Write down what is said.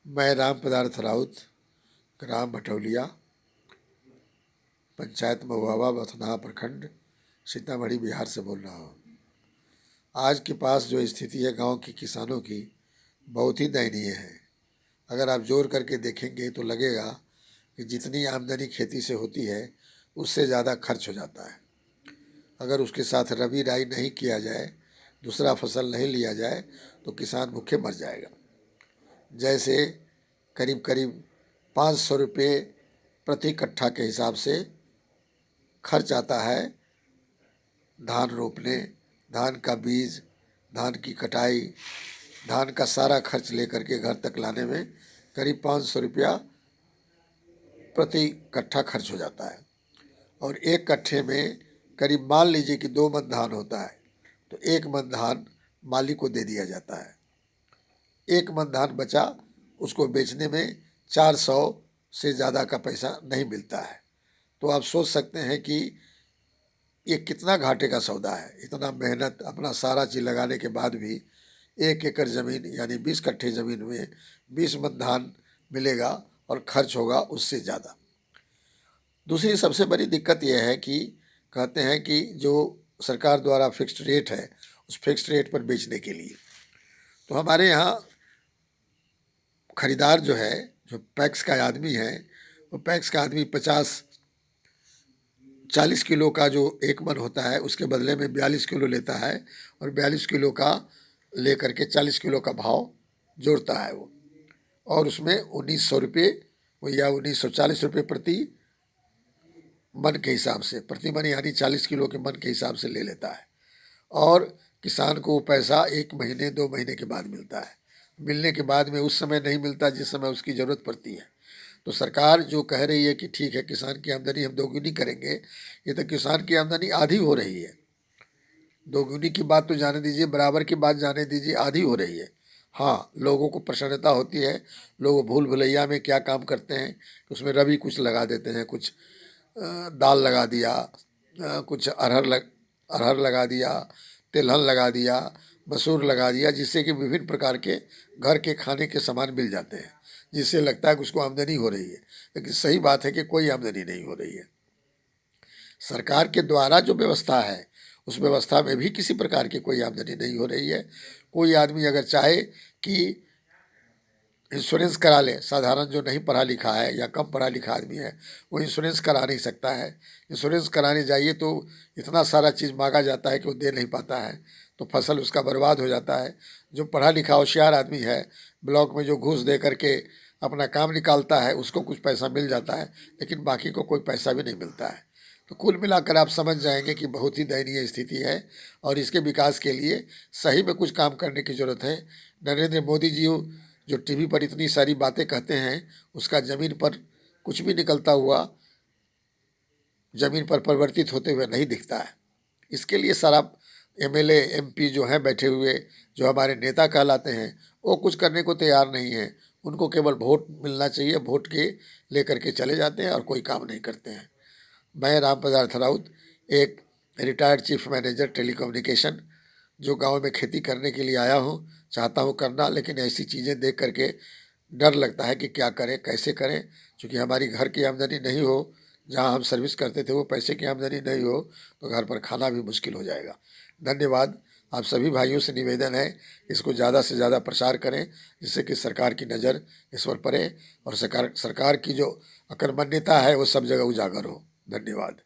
मैं राम पदार्थ राउत, ग्राम भटौलिया, पंचायत महुआवा, बथनाहा प्रखंड, सीतामढ़ी, बिहार से बोल रहा हूँ। आज के पास जो स्थिति है गांव के किसानों की, बहुत ही दयनीय है। अगर आप जोड़ करके देखेंगे तो लगेगा कि जितनी आमदनी खेती से होती है उससे ज़्यादा खर्च हो जाता है। अगर उसके साथ रबी राई नहीं किया जाए, दूसरा फसल नहीं लिया जाए तो किसान भूखे मर जाएगा। जैसे करीब करीब 500 रुपये प्रति कट्ठा के हिसाब से खर्च आता है धान रोपने, धान का बीज, धान की कटाई, धान का सारा खर्च लेकर के घर तक लाने में करीब 500 रुपया प्रति कट्ठा खर्च हो जाता है। और एक कट्ठे में करीब मान लीजिए कि 2 मन धान होता है तो 1 मन धान मालिक को दे दिया जाता है। 1 मन धान बचा, उसको बेचने में 400 से ज़्यादा का पैसा नहीं मिलता है। तो आप सोच सकते हैं कि ये कितना घाटे का सौदा है। इतना मेहनत, अपना सारा चीज़ लगाने के बाद भी 1 एकड़ ज़मीन यानी 20 कट्ठे ज़मीन में 20 मन धान मिलेगा और खर्च होगा उससे ज़्यादा। दूसरी सबसे बड़ी दिक्कत यह है कि कहते हैं कि जो सरकार द्वारा फिक्स्ड रेट है, उस फिक्स्ड रेट पर बेचने के लिए, तो हमारे यहाँ खरीदार जो है, जो पैक्स का आदमी है, वो पैक्स का आदमी 40 किलो का जो 1 मन होता है उसके बदले में 42 किलो लेता है और 42 किलो का लेकर के 40 किलो का भाव जोड़ता है वो, और उसमें 1900 रुपये या 1940 रुपये प्रति मन के हिसाब से, प्रति मन यानी 40 किलो के मन के हिसाब से ले लेता है। और किसान को वो पैसा 1 महीने 2 महीने के बाद मिलता है। मिलने के बाद में उस समय नहीं मिलता जिस समय उसकी ज़रूरत पड़ती है। तो सरकार जो कह रही है कि ठीक है किसान की आमदनी हम दोगुनी करेंगे, ये तो किसान की आमदनी आधी हो रही है। दोगुनी की बात तो जाने दीजिए, बराबर की बात जाने दीजिए, आधी हो रही है। हाँ, लोगों को प्रसन्नता होती है, लोग भूल भुलैया में क्या काम करते हैं, उसमें रबी कुछ लगा देते हैं, कुछ दाल लगा दिया, कुछ अरहर लगा दिया, तिलहन लगा दिया, मसूर लगा दिया, जिससे कि विभिन्न प्रकार के घर के खाने के सामान मिल जाते हैं, जिससे लगता है कि उसको आमदनी हो रही है। लेकिन सही बात है कि कोई आमदनी नहीं हो रही है। सरकार के द्वारा जो व्यवस्था है उस व्यवस्था में भी किसी प्रकार की कोई आमदनी नहीं हो रही है। कोई आदमी अगर चाहे कि इंश्योरेंस करा ले, साधारण जो नहीं पढ़ा लिखा है या कम पढ़ा लिखा आदमी है, वो इंश्योरेंस करा नहीं सकता है। इंश्योरेंस कराने जाइए तो इतना सारा चीज़ मांगा जाता है कि वो दे नहीं पाता है, तो फसल उसका बर्बाद हो जाता है। जो पढ़ा लिखा होशियार आदमी है, ब्लॉक में जो घूस दे करके अपना काम निकालता है, उसको कुछ पैसा मिल जाता है, लेकिन बाकी को कोई पैसा भी नहीं मिलता है। तो कुल मिलाकर आप समझ जाएंगे कि बहुत ही दयनीय स्थिति है और इसके विकास के लिए सही में कुछ काम करने की ज़रूरत है। नरेंद्र मोदी जी जो टीवी पर इतनी सारी बातें कहते हैं, उसका ज़मीन पर कुछ भी निकलता हुआ, ज़मीन पर परिवर्तित होते हुए नहीं दिखता है। इसके लिए सारा एमएलए एमपी जो हैं बैठे हुए, जो हमारे नेता कहलाते हैं, वो कुछ करने को तैयार नहीं है। उनको केवल वोट मिलना चाहिए, वोट के लेकर के चले जाते हैं और कोई काम नहीं करते हैं। मैं राम पदार्थ राउत, एक रिटायर्ड चीफ मैनेजर टेलीकम्युनिकेशन, जो गांव में खेती करने के लिए आया हूं, चाहता हूं करना, लेकिन ऐसी चीज़ें देख करके डर लगता है कि क्या करें, कैसे करें। क्योंकि हमारी घर की आमदनी नहीं हो, जहां हम सर्विस करते थे वो पैसे की आमदनी नहीं हो, तो घर पर खाना भी मुश्किल हो जाएगा। धन्यवाद। आप सभी भाइयों से निवेदन है, इसको ज़्यादा से ज़्यादा प्रचार करें, जिससे कि सरकार की नज़र इस पर पड़े और सरकार की जो अकर्मण्यता है वो सब जगह उजागर हो। धन्यवाद।